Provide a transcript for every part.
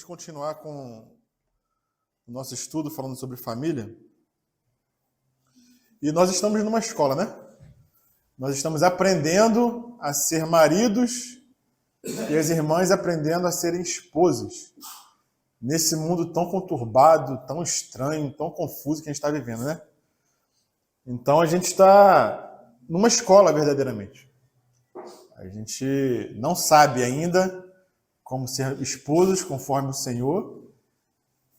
continuar com o nosso estudo falando sobre família. E nós estamos numa escola, né? Nós estamos aprendendo a ser maridos e as irmãs aprendendo a serem esposas. Nesse mundo tão conturbado, tão estranho, tão confuso que a gente está vivendo, né? Então a gente está numa escola verdadeiramente. A gente não sabe ainda como ser esposos conforme o Senhor,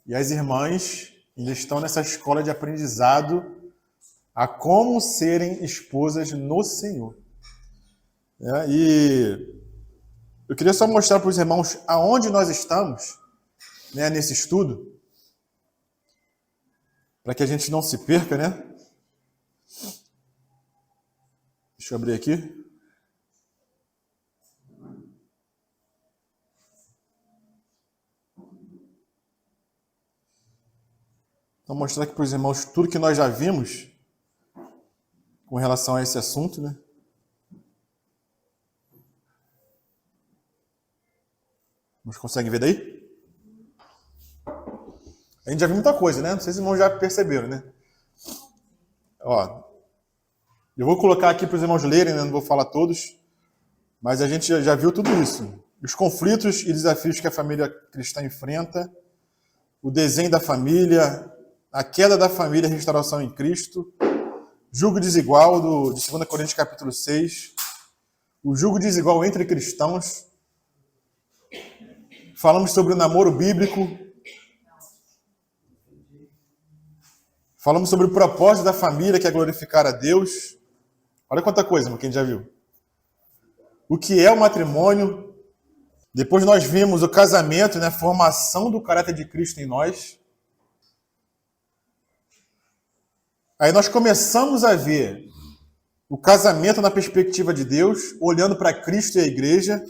e as irmãs ainda estão nessa escola de aprendizado a como serem esposas no Senhor. E eu queria só mostrar para os irmãos aonde nós estamos, né, nesse estudo, para que a gente não se perca, né? Deixa eu abrir aqui. Vou mostrar aqui para os irmãos tudo que nós já vimos com relação a esse assunto, né? Vocês conseguem ver daí? A gente já viu muita coisa, né? Não sei se os irmãos já perceberam, né? Ó, eu vou colocar aqui para os irmãos lerem, né? Não vou falar todos, mas a gente já viu tudo isso. Os conflitos e desafios que a família cristã enfrenta, o desenho da família, a queda da família e a restauração em Cristo, jugo desigual de 2 Coríntios capítulo 6, o jugo desigual entre cristãos, falamos sobre o namoro bíblico, falamos sobre o propósito da família, que é glorificar a Deus. Olha quanta coisa, irmão, quem já viu. O que é o matrimônio. Depois nós vimos o casamento, né, a formação do caráter de Cristo em nós. Aí nós começamos a ver o casamento na perspectiva de Deus, olhando para Cristo e a igreja.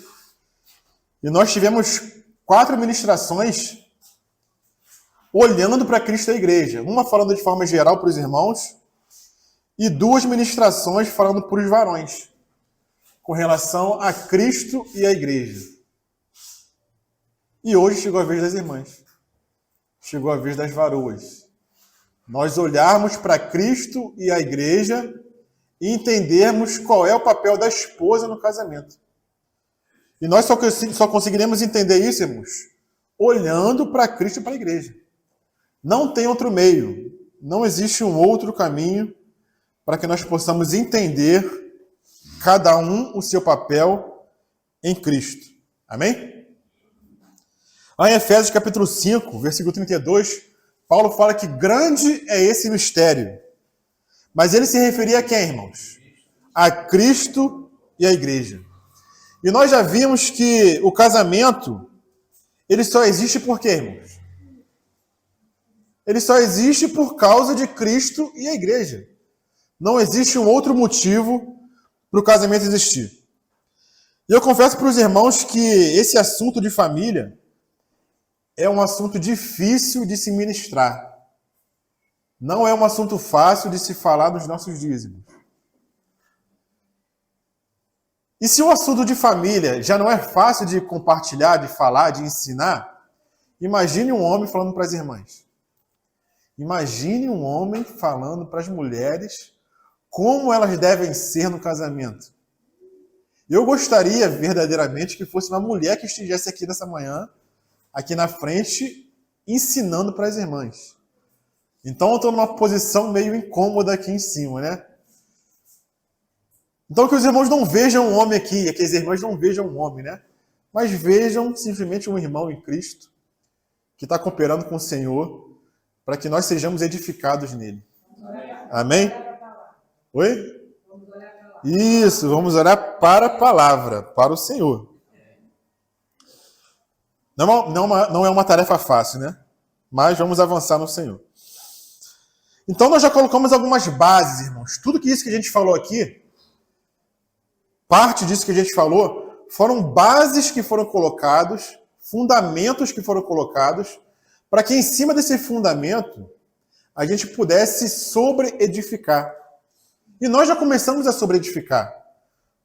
E nós tivemos 4 ministrações olhando para Cristo e a igreja. Uma falando de forma geral para os irmãos e 2 ministrações falando para os varões, com relação a Cristo e a igreja. E hoje chegou a vez das irmãs. Chegou a vez das varoas. Nós olharmos para Cristo e a igreja e entendermos qual é o papel da esposa no casamento. E nós só conseguiremos entender isso, irmãos, olhando para Cristo e para a igreja. Não tem outro meio, não existe um outro caminho para que nós possamos entender cada um o seu papel em Cristo. Amém? Lá em Efésios capítulo 5, versículo 32, Paulo fala que grande é esse mistério. Mas ele se referia a quem, irmãos? A Cristo e a igreja. E nós já vimos que o casamento, ele só existe por quê, irmãos? Ele só existe por causa de Cristo e a igreja. Não existe um outro motivo para o casamento existir. E eu confesso para os irmãos que esse assunto de família é um assunto difícil de se ministrar. Não é um assunto fácil de se falar nos nossos dízimos. E se o assunto de família já não é fácil de compartilhar, de falar, de ensinar, imagine um homem falando para as irmãs. Imagine um homem falando para as mulheres como elas devem ser no casamento. Eu gostaria verdadeiramente que fosse uma mulher que estivesse aqui nessa manhã, aqui na frente, ensinando para as irmãs. Então eu estou numa posição meio incômoda aqui em cima, né? Então que os irmãos não vejam um homem aqui, que as irmãs não vejam um homem, né? Mas vejam simplesmente um irmão em Cristo, que está cooperando com o Senhor, para que nós sejamos edificados nele. Amém? Oi? Isso, vamos orar para a palavra, para o Senhor. Não é uma tarefa fácil, né? Mas vamos avançar no Senhor. Então nós já colocamos algumas bases, irmãos. Tudo isso que a gente falou aqui, parte disso que a gente falou, foram bases que foram colocados, fundamentos que foram colocados, para que em cima desse fundamento a gente pudesse sobre-edificar. E nós já começamos a sobre-edificar.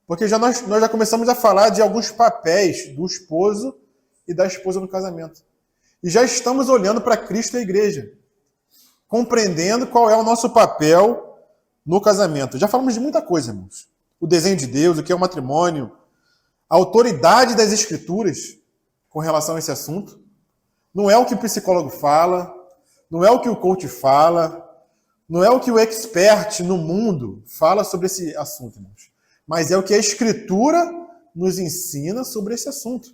Porque nós já começamos a falar de alguns papéis do esposo e da esposa no casamento. e já estamos olhando para Cristo e a igreja, compreendendo qual é o nosso papel no casamento. Já falamos de muita coisa, irmãos. O desenho de Deus, o que é o matrimônio, a autoridade das Escrituras com relação a esse assunto. Não é o que o psicólogo fala, não é o que o coach fala, não é o que o expert no mundo fala sobre esse assunto, irmãos. Mas é o que a Escritura nos ensina sobre esse assunto.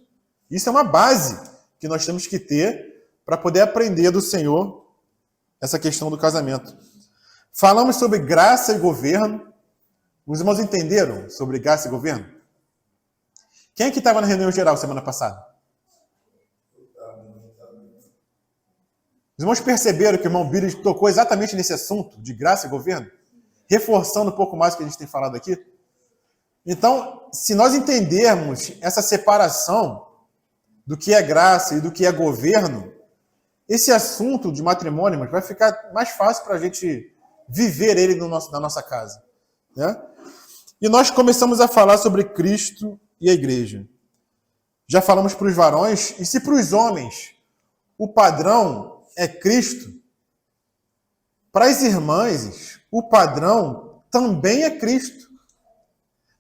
Isso é uma base que nós temos que ter para poder aprender do Senhor essa questão do casamento. Falamos sobre graça e governo. Os irmãos entenderam sobre graça e governo? Quem é que estava na reunião geral semana passada? Os irmãos perceberam que o irmão Billy tocou exatamente nesse assunto de graça e governo? Reforçando um pouco mais o que a gente tem falado aqui. Então, se nós entendermos essa separação do que é graça e do que é governo, esse assunto de matrimônio vai ficar mais fácil para a gente viver ele na nossa casa. Né? E nós começamos a falar sobre Cristo e a igreja. Já falamos para os varões, e se para os homens o padrão é Cristo, para as irmãs o padrão também é Cristo.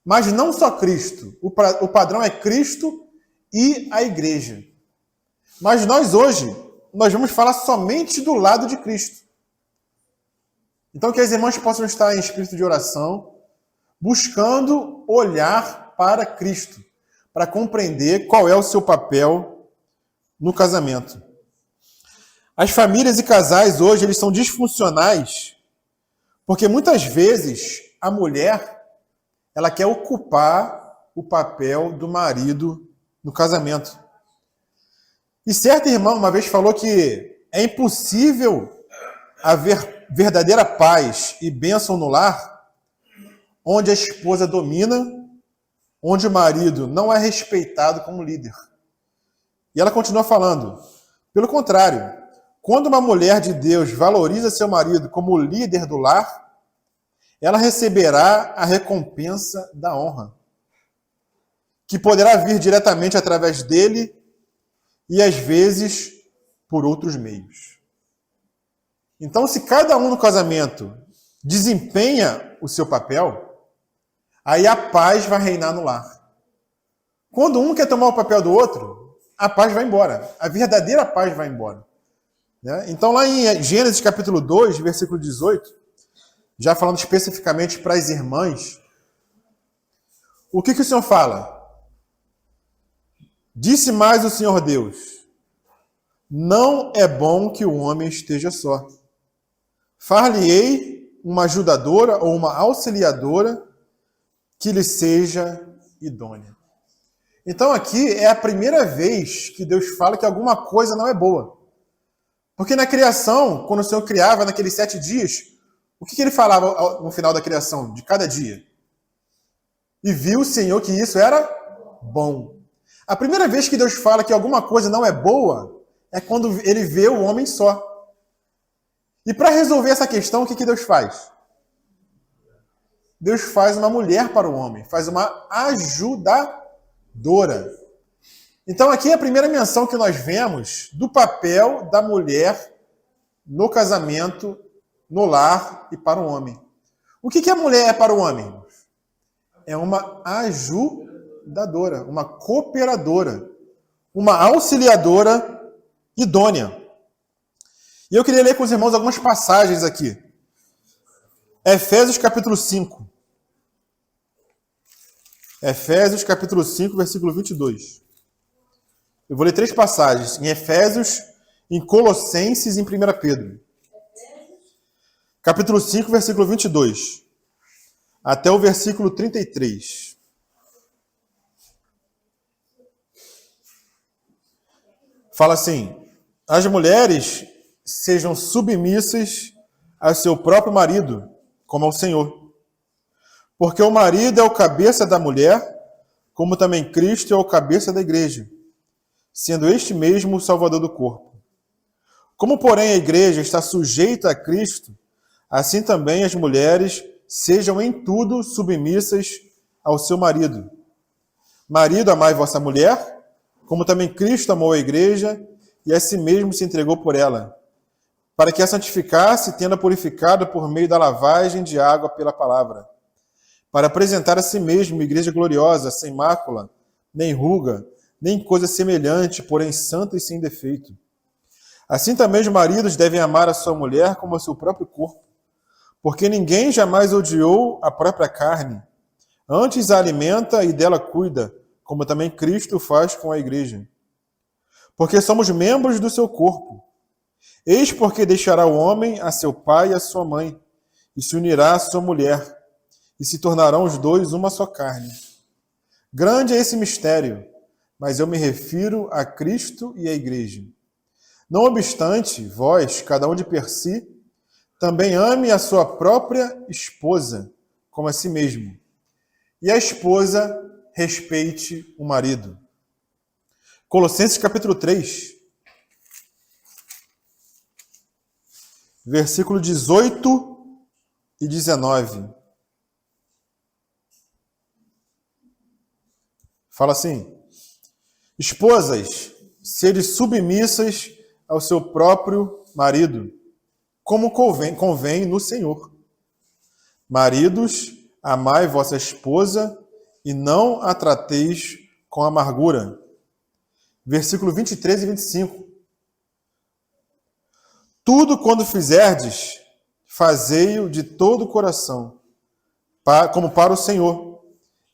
Mas não só Cristo, o padrão é Cristo e a igreja. Mas nós hoje, nós vamos falar somente do lado de Cristo. Então que as irmãs possam estar em espírito de oração, buscando olhar para Cristo, para compreender qual é o seu papel no casamento. As famílias e casais hoje, eles são disfuncionais, porque muitas vezes a mulher, ela quer ocupar o papel do marido no casamento. E certa irmã uma vez falou que é impossível haver verdadeira paz e bênção no lar onde a esposa domina, onde o marido não é respeitado como líder. E ela continua falando, pelo contrário, quando uma mulher de Deus valoriza seu marido como líder do lar, ela receberá a recompensa da honra, que poderá vir diretamente através dele e, às vezes, por outros meios. Então, se cada um no casamento desempenha o seu papel, aí a paz vai reinar no lar. Quando um quer tomar o papel do outro, a paz vai embora. A verdadeira paz vai embora. Então, lá em Gênesis capítulo 2, versículo 18, já falando especificamente para as irmãs, o que o Senhor fala? Disse mais o Senhor Deus, não é bom que o homem esteja só. Far-lhe-ei uma ajudadora ou uma auxiliadora que lhe seja idônea. Então aqui é a primeira vez que Deus fala que alguma coisa não é boa. Porque na criação, quando o Senhor criava naqueles 7 dias, o que ele falava no final da criação, de cada dia? E viu o Senhor que isso era bom. A primeira vez que Deus fala que alguma coisa não é boa é quando ele vê o homem só. E para resolver essa questão, o que Deus faz? Deus faz uma mulher para o homem, faz uma ajudadora. Então aqui é a primeira menção que nós vemos do papel da mulher no casamento, no lar e para o homem. O que a mulher é para o homem? É uma ajudadora, uma cooperadora, uma auxiliadora idônea. E eu queria ler com os irmãos algumas passagens aqui. Efésios capítulo 5. Efésios capítulo 5, versículo 22. Eu vou ler 3 passagens. Em Efésios, em Colossenses e em 1 Pedro. Capítulo 5, versículo 22. Até o versículo 33. Fala assim, as mulheres sejam submissas ao seu próprio marido, como ao Senhor. Porque o marido é o cabeça da mulher, como também Cristo é o cabeça da igreja, sendo este mesmo o Salvador do corpo. Como, porém, a igreja está sujeita a Cristo, assim também as mulheres sejam em tudo submissas ao seu marido. Marido, amai vossa mulher, como também Cristo amou a igreja e a si mesmo se entregou por ela, para que a santificasse, tendo-a purificado por meio da lavagem de água pela palavra, para apresentar a si mesmo igreja gloriosa, sem mácula, nem ruga, nem coisa semelhante, porém santa e sem defeito. Assim também os maridos devem amar a sua mulher como a seu próprio corpo, porque ninguém jamais odiou a própria carne, antes a alimenta e dela cuida, como também Cristo faz com a igreja. Porque somos membros do seu corpo. Eis porque deixará o homem a seu pai e a sua mãe, e se unirá à sua mulher, e se tornarão os dois uma só carne. Grande é esse mistério, mas eu me refiro a Cristo e à igreja. Não obstante, vós, cada um de per si, também ame a sua própria esposa, como a si mesmo. E a esposa respeite o marido. Colossenses capítulo 3, versículo 18 e 19. Fala assim: esposas, sede submissas ao seu próprio marido, como convém no Senhor. Maridos, amai vossa esposa e não a trateis com amargura. Versículo 23 e 25. Tudo quando fizerdes, fazei-o de todo o coração, como para o Senhor,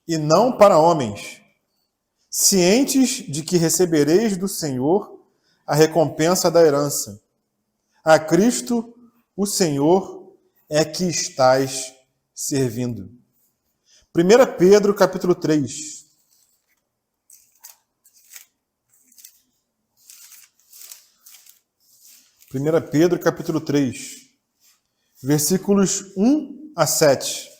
e não para homens, cientes de que recebereis do Senhor a recompensa da herança. A Cristo, o Senhor, é que estais servindo. 1 Pedro, capítulo 3. Pedro, capítulo 3, versículos 1 a 7.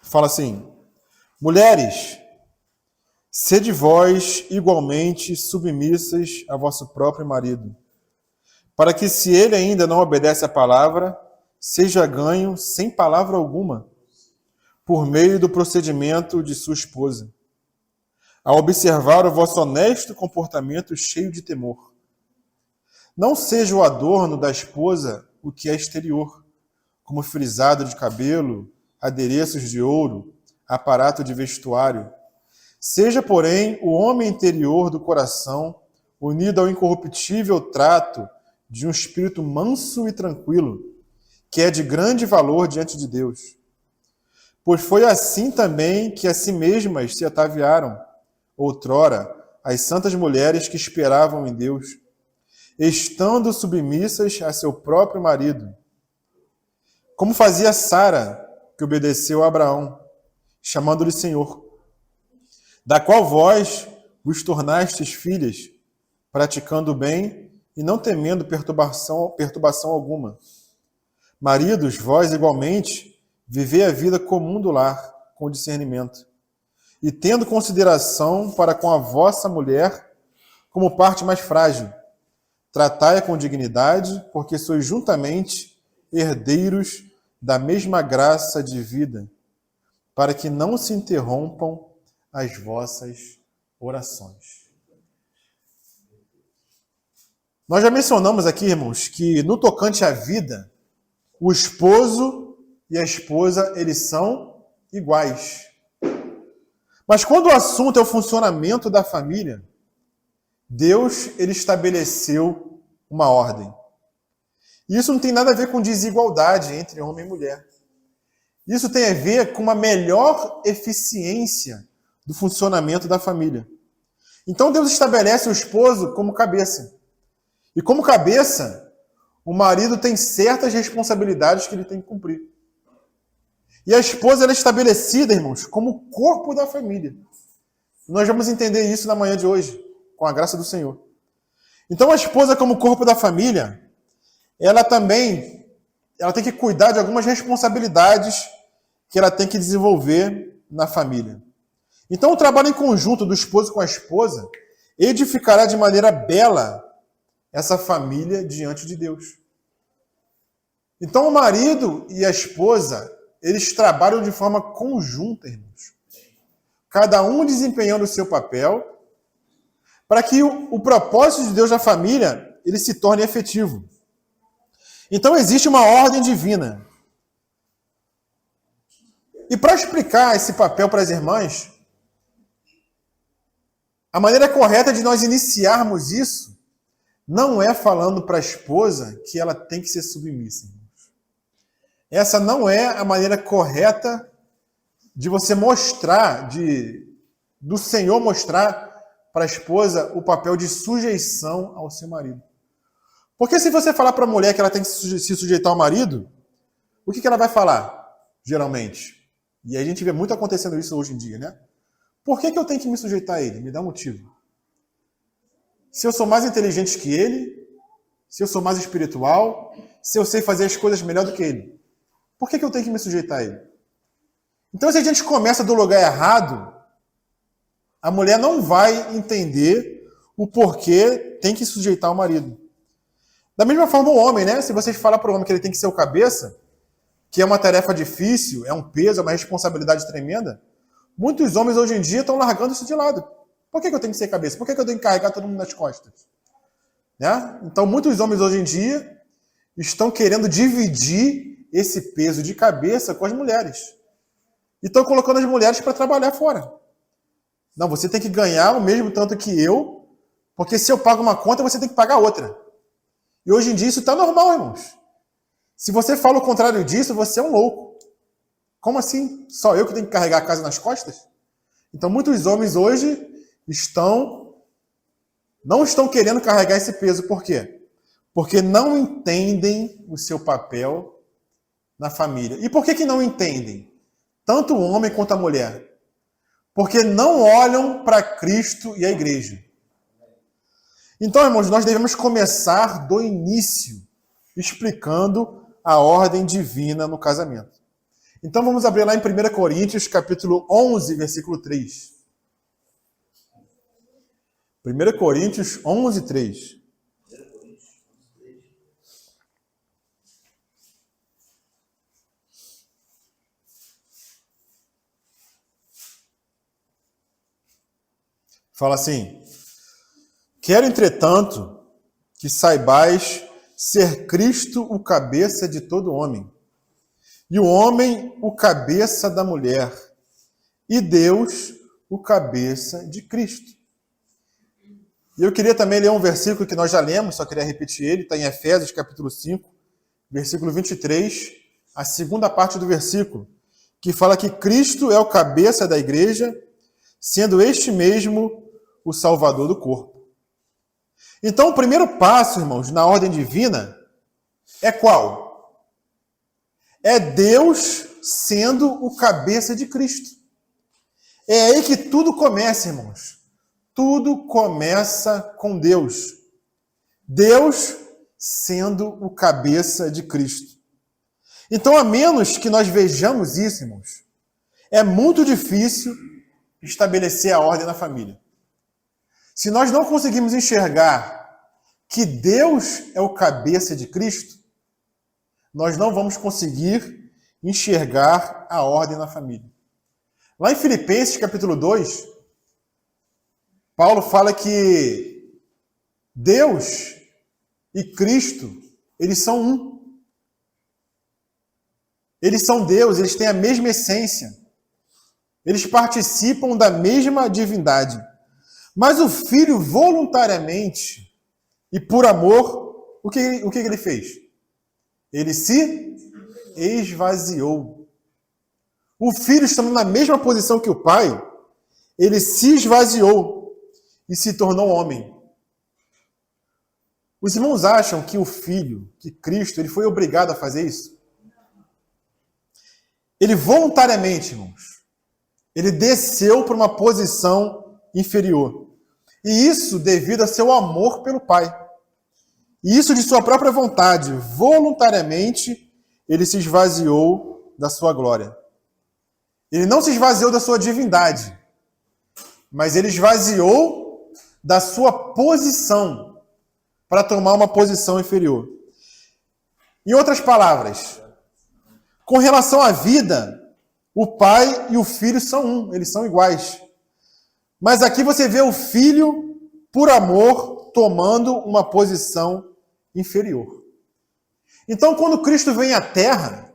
Fala assim: mulheres, sede vós igualmente submissas a vosso próprio marido, para que, se ele ainda não obedece à palavra, seja ganho sem palavra alguma, por meio do procedimento de sua esposa, a observar o vosso honesto comportamento cheio de temor. Não seja o adorno da esposa o que é exterior, como frisado de cabelo, adereços de ouro, aparato de vestuário. Seja, porém, o homem interior do coração, unido ao incorruptível trato de um espírito manso e tranquilo, que é de grande valor diante de Deus. Pois foi assim também que a si mesmas se ataviaram, outrora, as santas mulheres que esperavam em Deus, estando submissas a seu próprio marido. Como fazia Sara, que obedeceu a Abraão, chamando-lhe Senhor, da qual vós vos tornastes filhas, praticando o bem e não temendo perturbação alguma. Maridos, vós igualmente, vivei a vida comum do lar, com discernimento, e tendo consideração para com a vossa mulher como parte mais frágil. Tratai-a com dignidade, porque sois juntamente herdeiros da mesma graça de vida, para que não se interrompam as vossas orações. Nós já mencionamos aqui, irmãos, que no tocante à vida, o esposo e a esposa, eles são iguais. Mas quando o assunto é o funcionamento da família, Deus, ele estabeleceu uma ordem. E isso não tem nada a ver com desigualdade entre homem e mulher. Isso tem a ver com uma melhor eficiência do funcionamento da família. Então Deus estabelece o esposo como cabeça. E como cabeça, o marido tem certas responsabilidades que ele tem que cumprir. E a esposa ela é estabelecida, irmãos, como o corpo da família. Nós vamos entender isso na manhã de hoje, com a graça do Senhor. Então a esposa, como corpo da família, ela tem que cuidar de algumas responsabilidades que ela tem que desenvolver na família. Então o trabalho em conjunto do esposo com a esposa edificará de maneira bela essa família diante de Deus. Então o marido e a esposa, eles trabalham de forma conjunta, irmãos. Cada um desempenhando o seu papel para que o propósito de Deus na família ele se torne efetivo. Então existe uma ordem divina. E para explicar esse papel para as irmãs, a maneira correta de nós iniciarmos isso não é falando para a esposa que ela tem que ser submissa. Irmãos. Essa não é a maneira correta de você mostrar, do Senhor mostrar para a esposa o papel de sujeição ao seu marido. Porque se você falar para a mulher que ela tem que se sujeitar ao marido, o que ela vai falar, geralmente? E a gente vê muito acontecendo isso hoje em dia, né? Por que eu tenho que me sujeitar a ele? Me dá um motivo. Se eu sou mais inteligente que ele, se eu sou mais espiritual, se eu sei fazer as coisas melhor do que ele, por que eu tenho que me sujeitar a ele? Então, se a gente começa do lugar errado, a mulher não vai entender o porquê tem que sujeitar o marido. Da mesma forma o homem, né? Se você falar para o homem que ele tem que ser o cabeça, que é uma tarefa difícil, é um peso, é uma responsabilidade tremenda, muitos homens hoje em dia estão largando isso de lado. Por que eu tenho que ser cabeça? Por que eu tenho que carregar todo mundo nas costas? Né? Então, muitos homens hoje em dia estão querendo dividir esse peso de cabeça com as mulheres. E estão colocando as mulheres para trabalhar fora. Não, você tem que ganhar o mesmo tanto que eu, porque se eu pago uma conta, você tem que pagar outra. E hoje em dia isso está normal, irmãos. Se você fala o contrário disso, você é um louco. Como assim? Só eu que tenho que carregar a casa nas costas? Então, muitos homens hoje não estão querendo carregar esse peso. Por quê? Porque não entendem o seu papel na família. E por que não entendem? Tanto o homem quanto a mulher. Porque não olham para Cristo e a igreja. Então, irmãos, nós devemos começar do início, explicando a ordem divina no casamento. Então, vamos abrir lá em 1 Coríntios, capítulo 11, versículo 3. 1 Coríntios 11, 3. Fala assim: quero, entretanto, que saibais ser Cristo o cabeça de todo homem, e o homem o cabeça da mulher, e Deus o cabeça de Cristo. E eu queria também ler um versículo que nós já lemos, só queria repetir ele, está em Efésios capítulo 5, versículo 23, a segunda parte do versículo, que fala que Cristo é o cabeça da igreja, sendo este mesmo o Salvador do corpo. Então, o primeiro passo, irmãos, na ordem divina, é qual? É Deus sendo o cabeça de Cristo. É aí que tudo começa, irmãos. Tudo começa com Deus. Deus sendo o cabeça de Cristo. Então, a menos que nós vejamos isso, irmãos, é muito difícil estabelecer a ordem na família. Se nós não conseguimos enxergar que Deus é o cabeça de Cristo, nós não vamos conseguir enxergar a ordem na família. Lá em Filipenses, capítulo 2, Paulo fala que Deus e Cristo, eles são um. Eles são Deus, eles têm a mesma essência. Eles participam da mesma divindade. Mas o Filho, voluntariamente e por amor, o que ele fez? Ele se esvaziou. O Filho, estando na mesma posição que o Pai, ele se esvaziou e se tornou homem. Os irmãos acham que o Filho, que Cristo, ele foi obrigado a fazer isso? Ele voluntariamente, irmãos, ele desceu para uma posição inferior. E isso devido a seu amor pelo Pai. E isso de sua própria vontade, voluntariamente, ele se esvaziou da sua glória. Ele não se esvaziou da sua divindade, mas ele esvaziou da sua posição para tomar uma posição inferior. Em outras palavras, Com relação à vida, o pai e o filho são um, eles são iguais. Mas aqui você vê o filho, por amor, tomando uma posição inferior. Então, quando Cristo vem à Terra,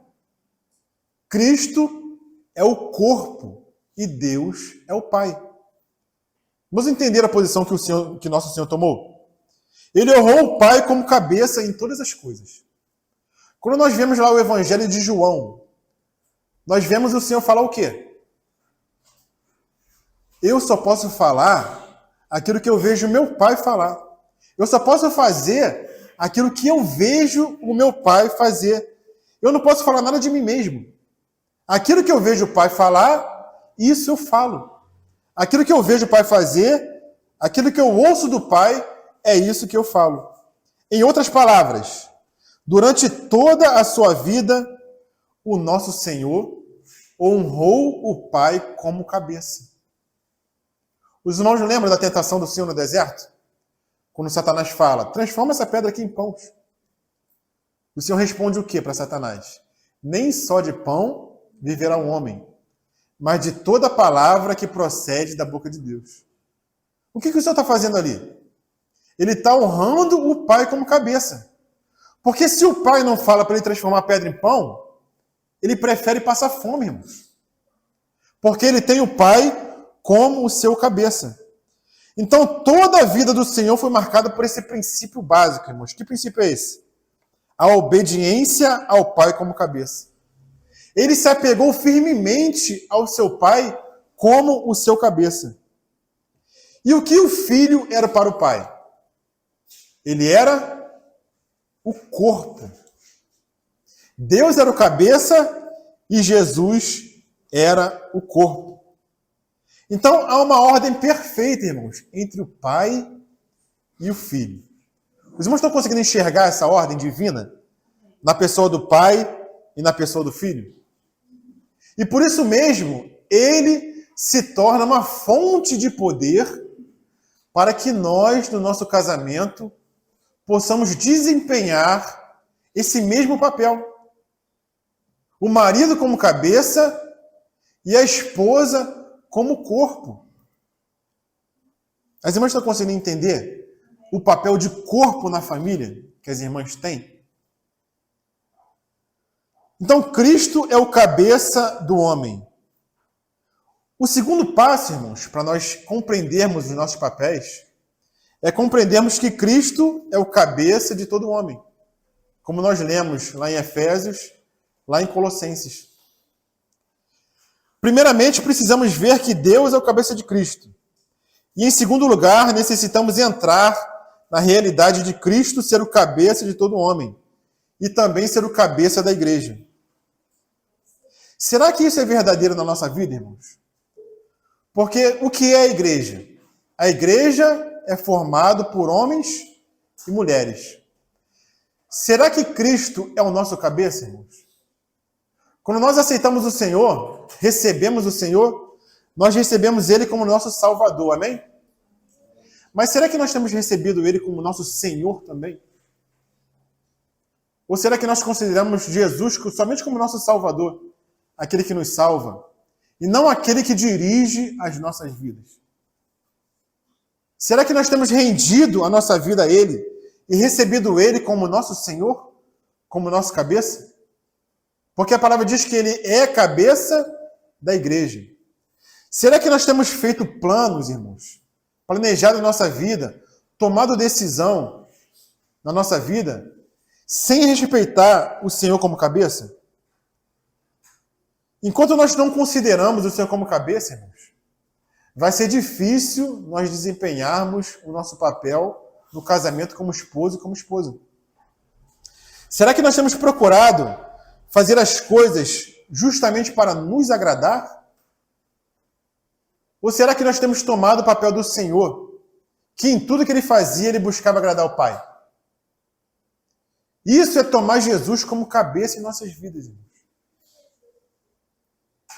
Cristo é o corpo e Deus é o Pai. Vamos entender a posição que nosso Senhor tomou? Ele honrou o Pai como cabeça em todas as coisas. Quando nós vemos lá o Evangelho de João, nós vemos o Senhor falar o quê? Eu só posso falar aquilo que eu vejo meu Pai falar. Eu só posso fazer aquilo que eu vejo o meu Pai fazer. Eu não posso falar nada de mim mesmo. Aquilo que eu vejo o Pai falar, isso eu falo. Aquilo que eu vejo o Pai fazer, aquilo que eu ouço do Pai, é isso que eu falo. Em outras palavras, durante toda a sua vida, o nosso Senhor honrou o Pai como cabeça. Os irmãos lembram da tentação do Senhor no deserto? Quando Satanás fala, transforma essa pedra aqui em pães. O Senhor responde o que para Satanás? Nem só de pão viverá um homem, mas de toda palavra que procede da boca de Deus. O que o Senhor está fazendo ali? Ele está honrando o Pai como cabeça. Porque se o Pai não fala para ele transformar a pedra em pão, ele prefere passar fome, irmãos. Porque ele tem o Pai como o seu cabeça. Então, toda a vida do Senhor foi marcada por esse princípio básico, irmãos. Que princípio é esse? A obediência ao Pai como cabeça. Ele se apegou firmemente ao seu Pai como o seu cabeça. E o que o filho era para o Pai? Ele era o corpo. Deus era o cabeça e Jesus era o corpo. Então, há uma ordem perfeita, irmãos, entre o Pai e o Filho. Os irmãos estão conseguindo enxergar essa ordem divina na pessoa do Pai e na pessoa do Filho? E por isso mesmo, ele se torna uma fonte de poder para que nós, no nosso casamento, possamos desempenhar esse mesmo papel. O marido como cabeça e a esposa como corpo. As irmãs estão conseguindo entender o papel de corpo na família que as irmãs têm? Então, Cristo é o cabeça do homem. O segundo passo, irmãos, para nós compreendermos os nossos papéis, é compreendermos que Cristo é o cabeça de todo homem. Como nós lemos lá em Efésios, lá em Colossenses. Primeiramente, precisamos ver que Deus é o cabeça de Cristo. E, em segundo lugar, necessitamos entrar na realidade de Cristo ser o cabeça de todo homem e também ser o cabeça da igreja. Será que isso é verdadeiro na nossa vida, irmãos? Porque o que é a igreja? A igreja é formada por homens e mulheres. Será que Cristo é o nosso cabeça, irmãos? Quando nós aceitamos o Senhor, recebemos o Senhor, nós recebemos Ele como nosso Salvador, amém? Mas será que nós temos recebido Ele como nosso Senhor também? Ou será que nós consideramos Jesus somente como nosso Salvador, aquele que nos salva, e não aquele que dirige as nossas vidas? Será que nós temos rendido a nossa vida a Ele e recebido Ele como nosso Senhor, como nosso cabeça? Porque a palavra diz que Ele é a cabeça da igreja. Será que nós temos feito planos, irmãos, planejado a nossa vida, tomado decisão na nossa vida, sem respeitar o Senhor como cabeça? Enquanto nós não consideramos o Senhor como cabeça, irmãos, vai ser difícil nós desempenharmos o nosso papel no casamento como esposo e como esposa. Será que nós temos procurado fazer as coisas justamente para nos agradar? Ou será que nós temos tomado o papel do Senhor, que em tudo que Ele fazia, Ele buscava agradar o Pai? Isso é tomar Jesus como cabeça em nossas vidas, irmãos.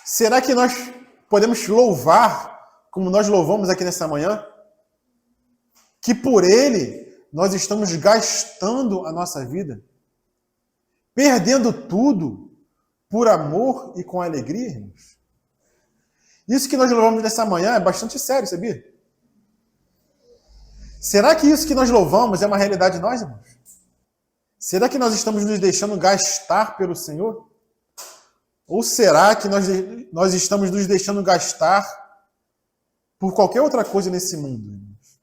Será que nós podemos louvar, como nós louvamos aqui nessa manhã, que por Ele nós estamos gastando a nossa vida, perdendo tudo por amor e com alegria, irmãos? Isso que nós louvamos nessa manhã é bastante sério, sabia? Será que isso que nós louvamos é uma realidade de nós, irmãos? Será que nós estamos nos deixando gastar pelo Senhor? Ou será que nós estamos nos deixando gastar por qualquer outra coisa nesse mundo, irmãos?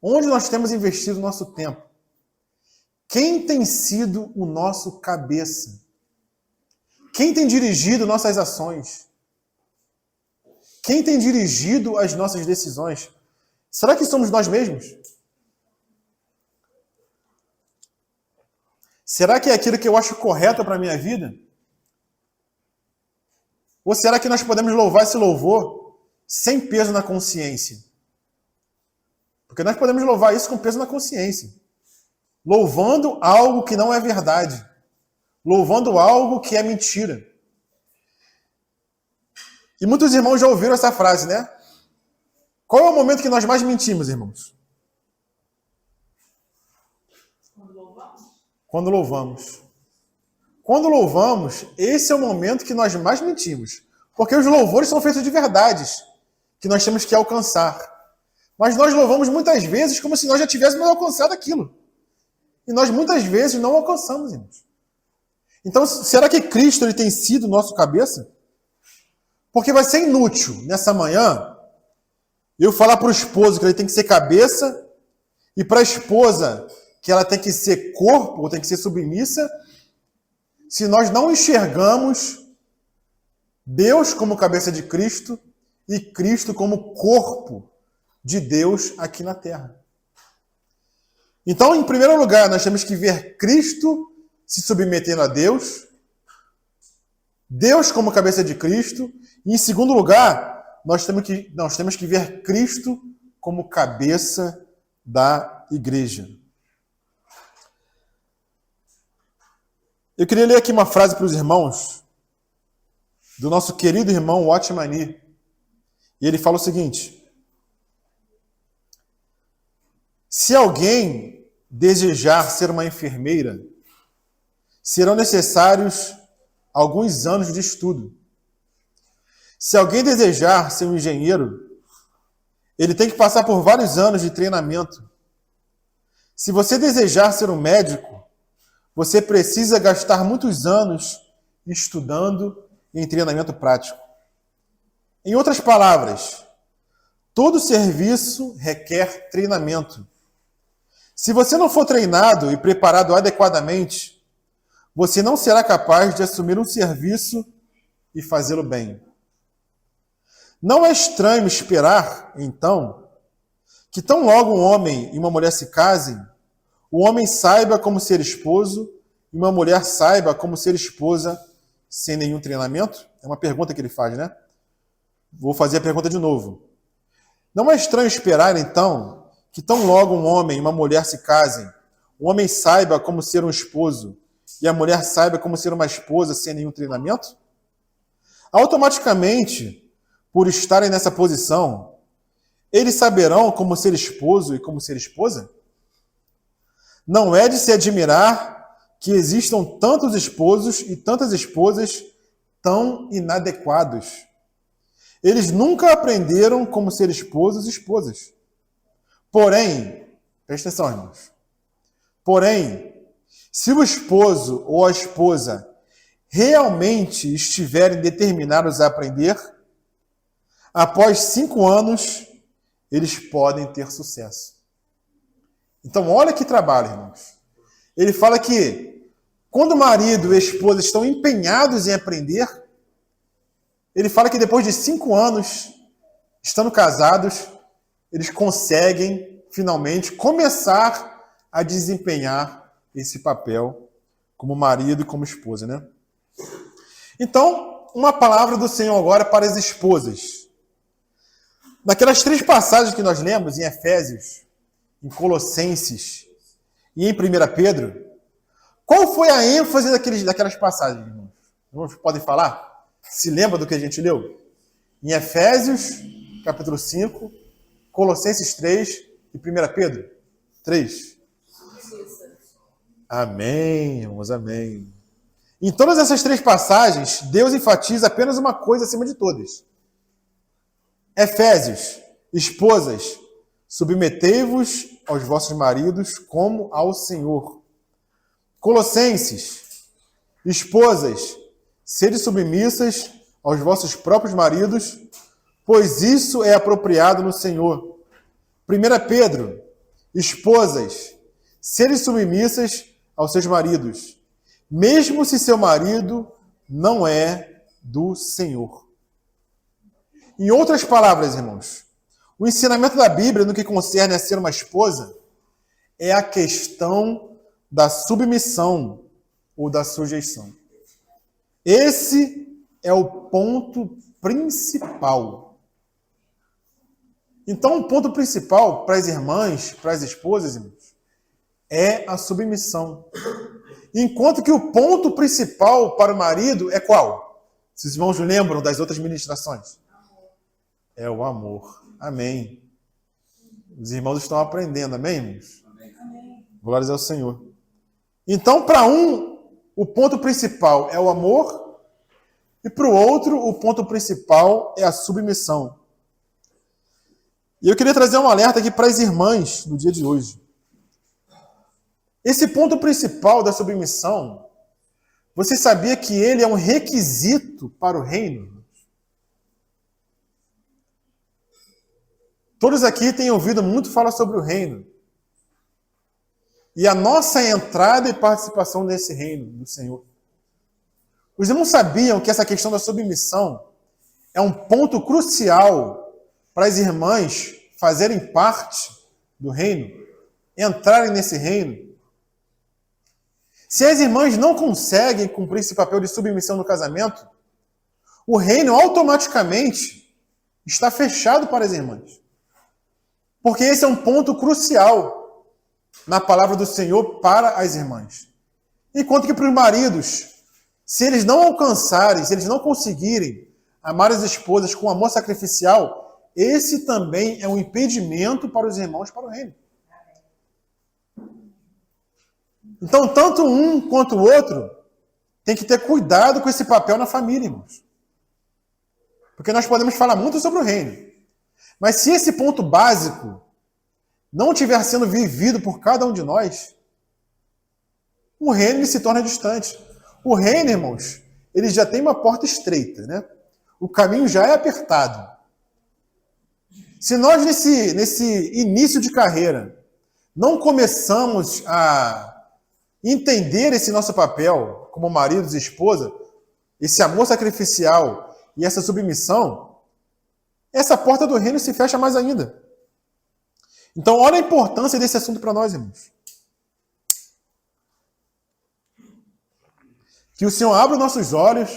Onde nós temos investido o nosso tempo? Quem tem sido o nosso cabeça? Quem tem dirigido nossas ações? Quem tem dirigido as nossas decisões? Será que somos nós mesmos? Será que é aquilo que eu acho correto para a minha vida? Ou será que nós podemos louvar esse louvor sem peso na consciência? Porque nós podemos louvar isso com peso na consciência. Louvando algo que não é verdade. Louvando algo que é mentira. E muitos irmãos já ouviram essa frase, né? Qual é o momento que nós mais mentimos, irmãos? Quando louvamos. Quando louvamos, esse é o momento que nós mais mentimos. Porque os louvores são feitos de verdades que nós temos que alcançar. Mas nós louvamos muitas vezes como se nós já tivéssemos alcançado aquilo. E nós muitas vezes não alcançamos, irmãos. Então, será que Cristo ele tem sido nosso cabeça? Porque vai ser inútil nessa manhã eu falar para o esposo que ele tem que ser cabeça e para a esposa que ela tem que ser corpo, ou tem que ser submissa, se nós não enxergamos Deus como cabeça de Cristo e Cristo como corpo de Deus aqui na terra. Então, em primeiro lugar, nós temos que ver Cristo se submetendo a Deus, Deus como cabeça de Cristo, e em segundo lugar, nós temos que ver Cristo como cabeça da igreja. Eu queria ler aqui uma frase para os irmãos, do nosso querido irmão Watmani. E ele fala o seguinte: se alguém desejar ser uma enfermeira, serão necessários alguns anos de estudo. Se alguém desejar ser um engenheiro, ele tem que passar por vários anos de treinamento. Se você desejar ser um médico, você precisa gastar muitos anos estudando em treinamento prático. Em outras palavras, todo serviço requer treinamento. Se você não for treinado e preparado adequadamente, você não será capaz de assumir um serviço e fazê-lo bem. Não é estranho esperar, então, que tão logo um homem e uma mulher se casem, o homem saiba como ser esposo e uma mulher saiba como ser esposa sem nenhum treinamento? É uma pergunta que ele faz, né? Vou fazer a pergunta de novo. Não é estranho esperar, então, que tão logo um homem e uma mulher se casem, o homem saiba como ser um esposo e a mulher saiba como ser uma esposa sem nenhum treinamento? Automaticamente, por estarem nessa posição, eles saberão como ser esposo e como ser esposa? Não é de se admirar que existam tantos esposos e tantas esposas tão inadequados. Eles nunca aprenderam como ser esposos e esposas. Porém, presta atenção, irmãos. Porém, se o esposo ou a esposa realmente estiverem determinados a aprender, após 5 anos, eles podem ter sucesso. Então, olha que trabalho, irmãos. Ele fala que quando o marido e a esposa estão empenhados em aprender, ele fala que depois de 5 anos, estando casados, eles conseguem, finalmente, começar a desempenhar esse papel como marido e como esposa, né? Então, uma palavra do Senhor agora para as esposas. Naquelas 3 passagens que nós lemos em Efésios, em Colossenses e em 1 Pedro, qual foi a ênfase daquelas passagens, irmãos? Irmãos, podem falar? Se lembra do que a gente leu? Em Efésios, capítulo 5, Colossenses 3 e 1 Pedro 3. Amém, irmãos, amém. Em todas essas 3 passagens, Deus enfatiza apenas uma coisa acima de todas. Efésios, esposas, submetei-vos aos vossos maridos como ao Senhor. Colossenses, esposas, sede submissas aos vossos próprios maridos, pois isso é apropriado no Senhor. 1 Pedro, esposas, sede submissas aos seus maridos, mesmo se seu marido não é do Senhor. Em outras palavras, irmãos, o ensinamento da Bíblia no que concerne a ser uma esposa é a questão da submissão ou da sujeição. Esse é o ponto principal. Então, o ponto principal para as irmãs, para as esposas, irmãos, é a submissão. Enquanto que o ponto principal para o marido é qual? Se os irmãos lembram das outras ministrações? É o amor. Amém. Os irmãos estão aprendendo, amém, irmãos? Amém. Glórias ao Senhor. Então, para um, o ponto principal é o amor, e para o outro, o ponto principal é a submissão. E eu queria trazer um alerta aqui para as irmãs no dia de hoje. Esse ponto principal da submissão, você sabia que ele é um requisito para o reino? Todos aqui têm ouvido muito falar sobre o reino. E a nossa entrada e participação nesse reino do Senhor. Os irmãos sabiam que essa questão da submissão é um ponto crucial para as irmãs fazerem parte do reino, entrarem nesse reino? Se as irmãs não conseguem cumprir esse papel de submissão no casamento, o reino automaticamente está fechado para as irmãs. Porque esse é um ponto crucial na palavra do Senhor para as irmãs. Enquanto que para os maridos, se eles não alcançarem, se eles não conseguirem amar as esposas com amor sacrificial, esse também é um impedimento para os irmãos para o reino. Então, tanto um quanto o outro tem que ter cuidado com esse papel na família, irmãos. Porque nós podemos falar muito sobre o reino. Mas se esse ponto básico não estiver sendo vivido por cada um de nós, o reino se torna distante. O reino, irmãos, ele já tem uma porta estreita, né? O caminho já é apertado. Se nós, nesse início de carreira, não começamos a entender esse nosso papel como maridos e esposa, esse amor sacrificial e essa submissão, essa porta do reino se fecha mais ainda. Então, olha a importância desse assunto para nós, irmãos. Que o Senhor abra os nossos olhos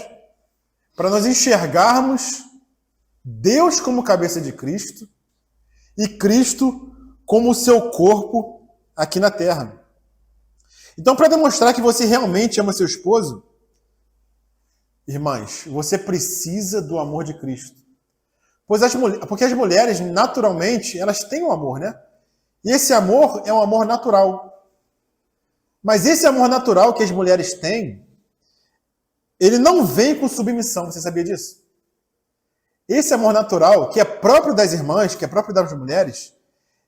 para nós enxergarmos Deus como cabeça de Cristo e Cristo como o seu corpo aqui na terra. Então, para demonstrar que você realmente ama seu esposo, irmãs, você precisa do amor de Cristo. Porque as mulheres, naturalmente, elas têm um amor, né? E esse amor é um amor natural. Mas esse amor natural que as mulheres têm, ele não vem com submissão. Você sabia disso? Esse amor natural, que é próprio das irmãs, que é próprio das mulheres,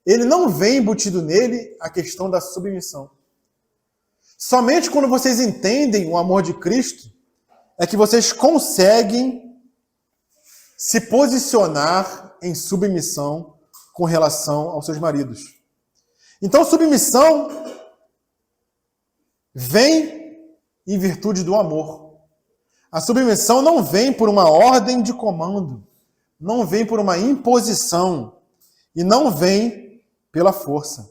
ele não vem embutido nele a questão da submissão. Somente quando vocês entendem o amor de Cristo, é que vocês conseguem se posicionar em submissão com relação aos seus maridos. Então, submissão vem em virtude do amor. A submissão não vem por uma ordem de comando, não vem por uma imposição e não vem pela força.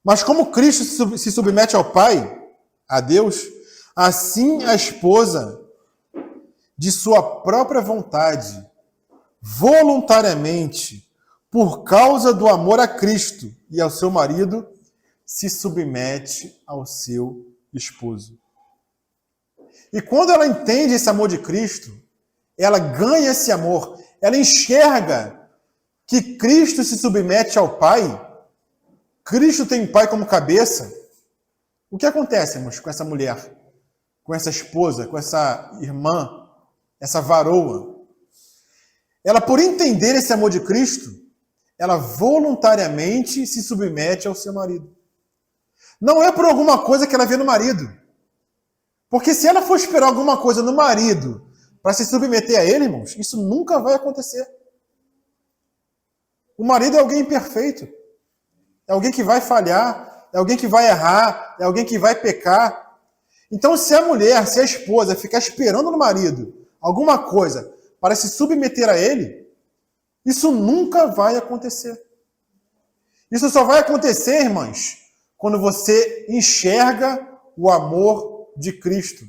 Mas como Cristo se submete ao Pai, a Deus, assim a esposa, de sua própria vontade, voluntariamente, por causa do amor a Cristo e ao seu marido, se submete ao seu esposo. E quando ela entende esse amor de Cristo, ela ganha esse amor, ela enxerga que Cristo se submete ao Pai, Cristo tem o Pai como cabeça. O que acontece, irmãos, com essa mulher? com essa esposa, com essa irmã, essa varoa, ela, por entender esse amor de Cristo, ela voluntariamente se submete ao seu marido. Não é por alguma coisa que ela vê no marido. Porque se ela for esperar alguma coisa no marido para se submeter a ele, irmãos, isso nunca vai acontecer. O marido é alguém imperfeito. É alguém que vai falhar, é alguém que vai errar, é alguém que vai pecar. Então, se a mulher, se a esposa ficar esperando no marido alguma coisa para se submeter a ele, isso nunca vai acontecer. Isso só vai acontecer, irmãs, quando você enxerga o amor de Cristo.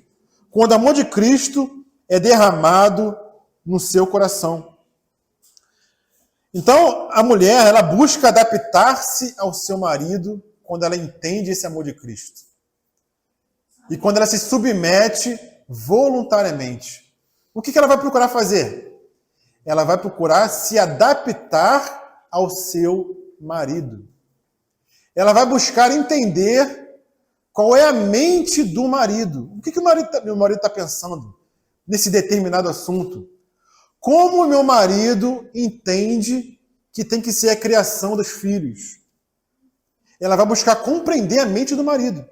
Quando o amor de Cristo é derramado no seu coração. Então, a mulher, ela busca adaptar-se ao seu marido quando ela entende esse amor de Cristo. E quando ela se submete voluntariamente. O que ela vai procurar fazer? Ela vai procurar se adaptar ao seu marido. Ela vai buscar entender qual é a mente do marido. O que meu marido está pensando nesse determinado assunto? Como o meu marido entende que tem que ser a criação dos filhos? Ela vai buscar compreender a mente do marido.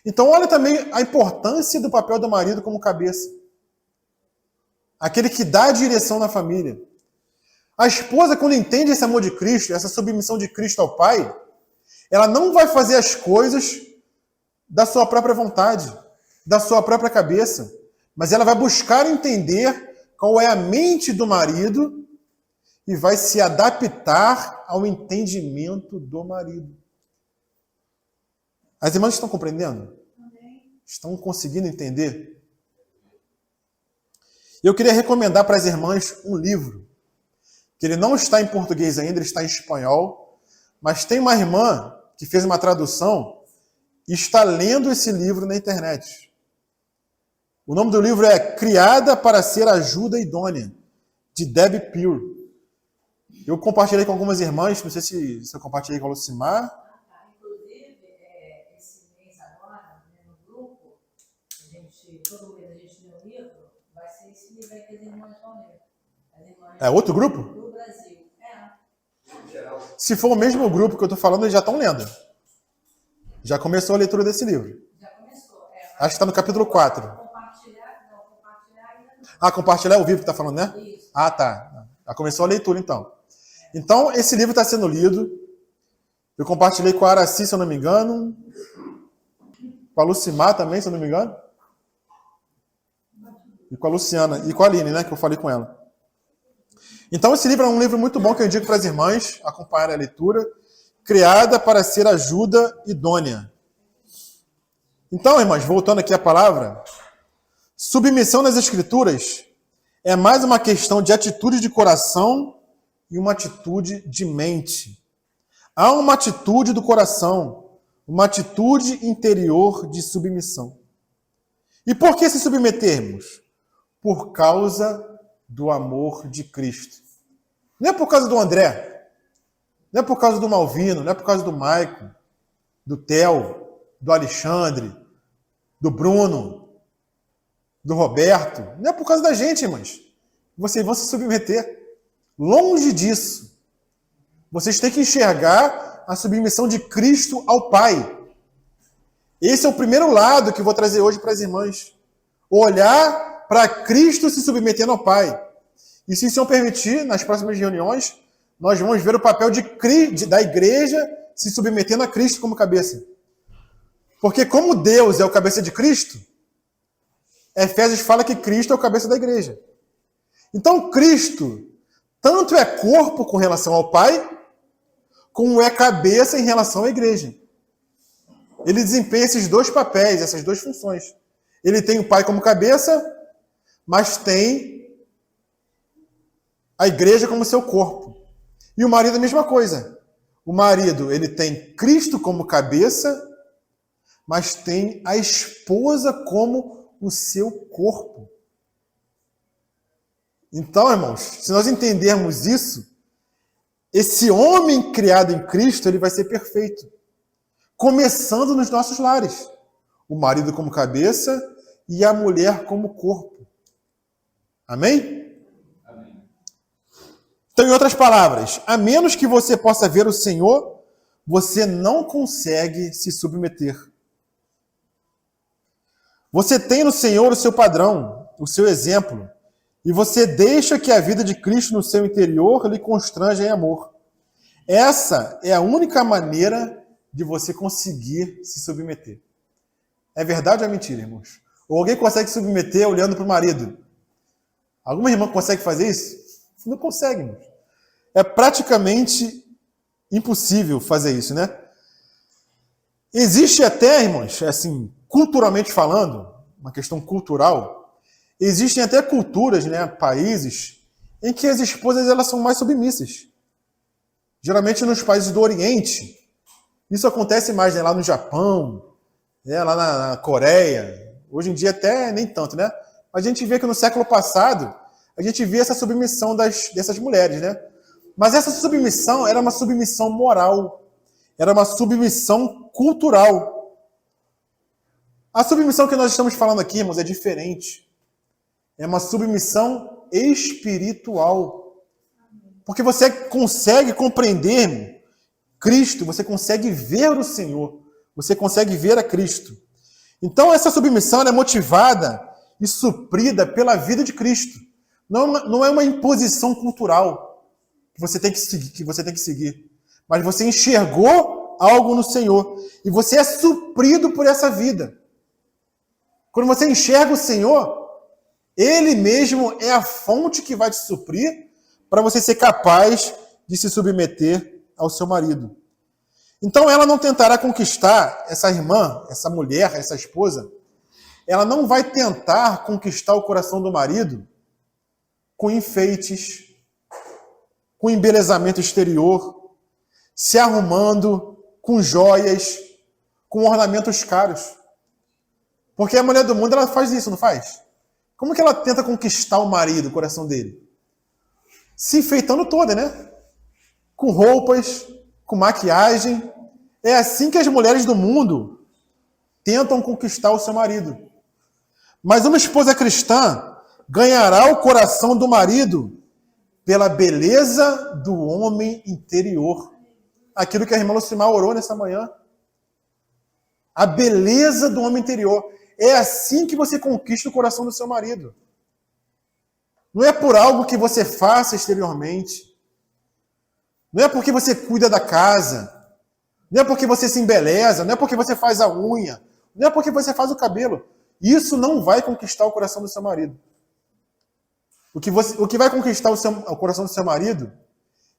Então, olha também a importância do papel do marido como cabeça. Aquele que dá a direção na família. A esposa, quando entende esse amor de Cristo, essa submissão de Cristo ao Pai, ela não vai fazer as coisas da sua própria vontade, da sua própria cabeça, mas ela vai buscar entender qual é a mente do marido e vai se adaptar ao entendimento do marido. As irmãs estão compreendendo? Estão conseguindo entender? Eu queria recomendar para as irmãs um livro, que ele não está em português ainda, ele está em espanhol, mas tem uma irmã que fez uma tradução e está lendo esse livro na internet. O nome do livro é Criada para Ser Ajuda Idônea, de Debbie Pure. Eu compartilhei com algumas irmãs, não sei se eu compartilhei com a Lucimar. Inclusive, esse mês agora, no grupo, todo mês a gente lê um livro, vai ser esse livro aí que as irmãs vão ler. É outro grupo? Do Brasil. Se for o mesmo grupo que eu estou falando, eles já estão lendo. Já começou a leitura desse livro. Já começou. Acho que está no capítulo 4. Compartilhar ainda não. Ah, compartilhar é o vídeo que está falando, né? Isso. Ah, tá. Já começou a leitura, então. Então, esse livro está sendo lido. Eu compartilhei com a Araci, se eu não me engano. Com a Lucimar também, se eu não me engano. E com a Luciana. E com a Aline, né? Que eu falei com ela. Então, esse livro é um livro muito bom que eu indico para as irmãs acompanharem a leitura. Criada para ser ajuda idônea. Então, irmãs, voltando aqui à palavra, submissão nas Escrituras é mais uma questão de atitude de coração e uma atitude de mente. Há uma atitude do coração, uma atitude interior de submissão. E por que se submetermos? Por causa do amor de Cristo. Não é por causa do André, não é por causa do Malvino, não é por causa do Maico, do Theo, do Alexandre, do Bruno, do Roberto. Não é por causa da gente, irmãs. Vocês vão se submeter. Longe disso. Vocês têm que enxergar a submissão de Cristo ao Pai. Esse é o primeiro lado que eu vou trazer hoje para as irmãs. Olhar para Cristo se submetendo ao Pai. E se o Senhor permitir, nas próximas reuniões, nós vamos ver o papel da igreja se submetendo a Cristo como cabeça. Porque como Deus é o cabeça de Cristo, Efésios fala que Cristo é o cabeça da igreja. Então Cristo tanto é corpo com relação ao Pai, como é cabeça em relação à igreja. Ele desempenha esses dois papéis, essas duas funções. Ele tem o Pai como cabeça, mas tem a igreja como seu corpo. E o marido é a mesma coisa. O marido, ele tem Cristo como cabeça, mas tem a esposa como o seu corpo. Então, irmãos, se nós entendermos isso, esse homem criado em Cristo, ele vai ser perfeito. Começando nos nossos lares. O marido como cabeça e a mulher como corpo. Amém? Amém. Então, em outras palavras, a menos que você possa ver o Senhor, você não consegue se submeter. Você tem no Senhor o seu padrão, o seu exemplo, e você deixa que a vida de Cristo no seu interior lhe constranja em amor. Essa é a única maneira de você conseguir se submeter. É verdade ou é mentira, irmãos? Ou alguém consegue se submeter olhando para o marido? Alguma irmã consegue fazer isso? Não consegue, irmãos. É praticamente impossível fazer isso, né? Existe até, irmãos, assim, culturalmente falando, uma questão cultural, existem até culturas, né, países, em que as esposas elas são mais submissas. Geralmente nos países do Oriente, isso acontece mais, né, lá no Japão, né, lá na Coreia, hoje em dia até nem tanto, né? A gente vê que no século passado, a gente vê essa submissão dessas mulheres, né? Mas essa submissão era uma submissão moral, era uma submissão cultural. A submissão que nós estamos falando aqui, irmãos, é diferente. É uma submissão espiritual. Porque você consegue compreender Cristo, você consegue ver o Senhor, você consegue ver a Cristo. Então essa submissão é motivada e suprida pela vida de Cristo. Não é uma imposição cultural que você tem que seguir. Mas você enxergou algo no Senhor e você é suprido por essa vida. Quando você enxerga o Senhor, Ele mesmo é a fonte que vai te suprir para você ser capaz de se submeter ao seu marido. Então ela não tentará conquistar essa irmã, essa mulher, essa esposa. Ela não vai tentar conquistar o coração do marido com enfeites, com embelezamento exterior, se arrumando, com joias, com ornamentos caros. Porque a mulher do mundo ela faz isso, não faz? Como que ela tenta conquistar o marido, o coração dele? Se enfeitando toda, né? Com roupas, com maquiagem. É assim que as mulheres do mundo tentam conquistar o seu marido. Mas uma esposa cristã ganhará o coração do marido pela beleza do homem interior. Aquilo que a irmã Lucimar orou nessa manhã. A beleza do homem interior. É assim que você conquista o coração do seu marido. Não é por algo que você faça exteriormente. Não é porque você cuida da casa. Não é porque você se embeleza. Não é porque você faz a unha. Não é porque você faz o cabelo. Isso não vai conquistar o coração do seu marido. O que vai conquistar o coração do seu marido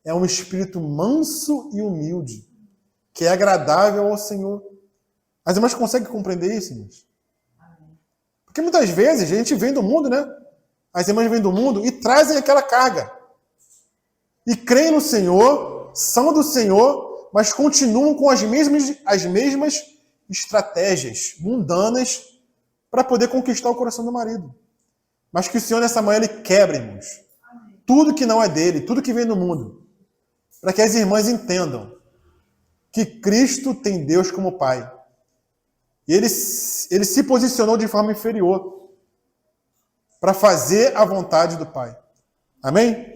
é um espírito manso e humilde, que é agradável ao Senhor. As irmãs conseguem compreender isso, irmãos? Porque muitas vezes a gente vem do mundo, né? As irmãs vêm do mundo e trazem aquela carga. E creem no Senhor, são do Senhor, mas continuam com as mesmas estratégias mundanas para poder conquistar o coração do marido. Mas que o Senhor nessa manhã ele quebra, irmãos. Tudo que não é dele, tudo que vem do mundo. Para que as irmãs entendam que Cristo tem Deus como Pai. E ele se posicionou de forma inferior para fazer a vontade do Pai. Amém?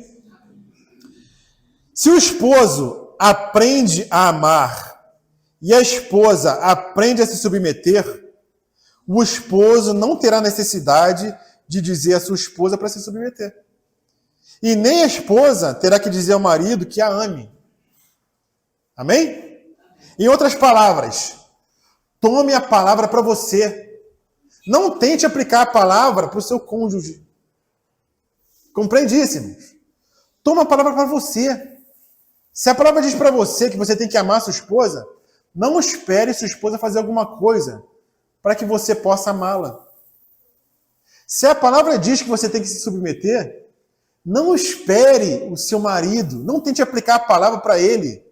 Se o esposo aprende a amar e a esposa aprende a se submeter, o esposo não terá necessidade de dizer à sua esposa para se submeter. E nem a esposa terá que dizer ao marido que a ame. Amém? Em outras palavras, tome a palavra para você. Não tente aplicar a palavra para o seu cônjuge. Compreende isso, irmãos? Toma a palavra para você. Se a palavra diz para você que você tem que amar sua esposa, não espere sua esposa fazer alguma coisa para que você possa amá-la. Se a palavra diz que você tem que se submeter, não espere o seu marido, não tente aplicar a palavra para ele,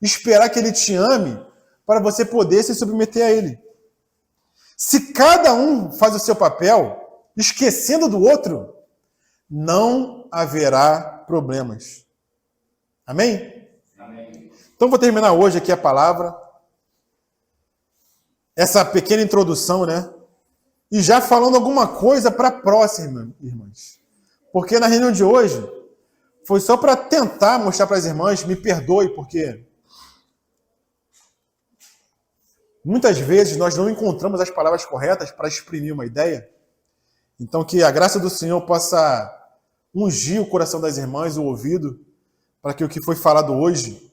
esperar que ele te ame para você poder se submeter a ele. Se cada um faz o seu papel, esquecendo do outro, não haverá problemas. Amém? Amém. Então vou terminar hoje aqui a palavra. Essa pequena introdução, né? e já falando alguma coisa para a próxima, irmãs. Porque na reunião de hoje foi só para tentar mostrar para as irmãs, me perdoe, porque muitas vezes nós não encontramos as palavras corretas para exprimir uma ideia. Então que a graça do Senhor possa ungir o coração das irmãs, o ouvido, para que o que foi falado hoje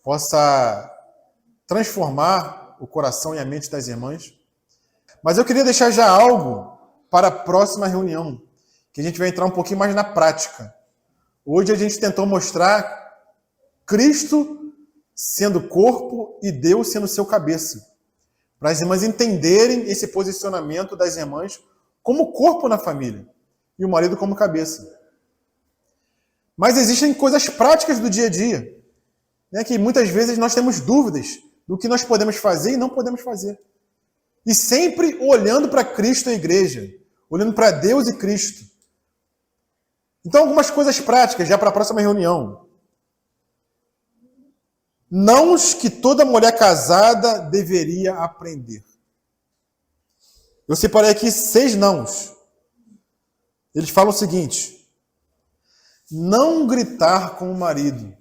possa transformar o coração e a mente das irmãs. Mas eu queria deixar já algo para a próxima reunião, que a gente vai entrar um pouquinho mais na prática. Hoje a gente tentou mostrar Cristo sendo corpo e Deus sendo seu cabeça, para as irmãs entenderem esse posicionamento das irmãs como corpo na família e o marido como cabeça. Mas existem coisas práticas do dia a dia, né, que muitas vezes nós temos dúvidas do que nós podemos fazer e não podemos fazer. E sempre olhando para Cristo e a igreja, olhando para Deus e Cristo. Então, algumas coisas práticas já para a próxima reunião. Nãos que toda mulher casada deveria aprender. Eu separei aqui 6 nãos. Eles falam o seguinte: não gritar com o marido.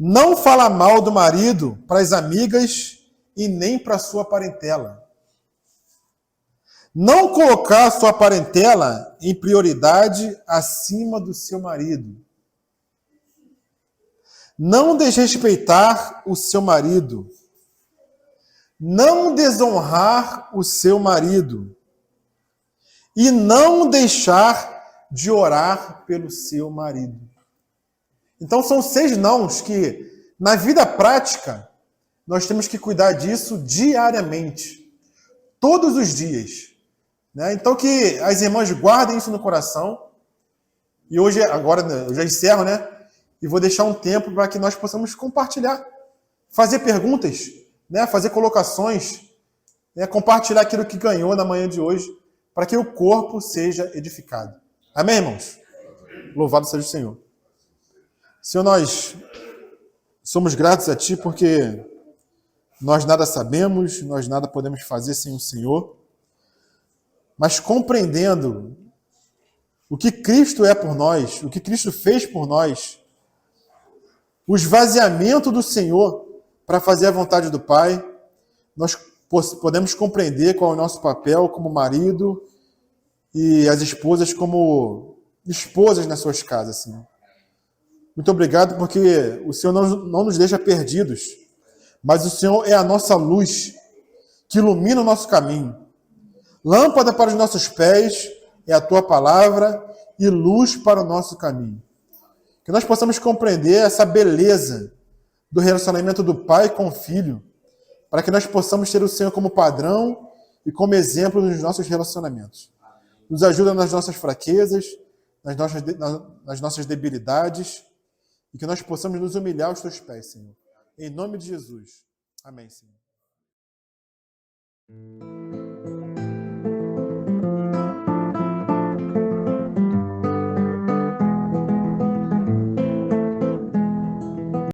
Não falar mal do marido para as amigas e nem para sua parentela. Não colocar a sua parentela em prioridade acima do seu marido. Não desrespeitar o seu marido. Não desonrar o seu marido. E não deixar de orar pelo seu marido. Então são 6 nãos que, na vida prática, nós temos que cuidar disso diariamente, todos os dias. Né? Então que as irmãs guardem isso no coração. E hoje, agora, eu já encerro, né? E vou deixar um tempo para que nós possamos compartilhar, fazer perguntas, né? Fazer colocações, né? Compartilhar aquilo que ganhou na manhã de hoje, para que o corpo seja edificado. Amém, irmãos? Louvado seja o Senhor. Senhor, nós somos gratos a Ti porque nós nada sabemos, nós nada podemos fazer sem o Senhor, mas compreendendo o que Cristo é por nós, o que Cristo fez por nós, o esvaziamento do Senhor para fazer a vontade do Pai, nós podemos compreender qual é o nosso papel como marido e as esposas como esposas nas suas casas, Senhor. Muito obrigado porque o Senhor não nos deixa perdidos, mas o Senhor é a nossa luz que ilumina o nosso caminho. Lâmpada para os nossos pés é a Tua palavra e luz para o nosso caminho. Que nós possamos compreender essa beleza do relacionamento do pai com o filho, para que nós possamos ter o Senhor como padrão e como exemplo nos nossos relacionamentos. Nos ajuda nas nossas fraquezas, nas nossas debilidades, e que nós possamos nos humilhar aos Teus pés, Senhor. Em nome de Jesus. Amém, Senhor.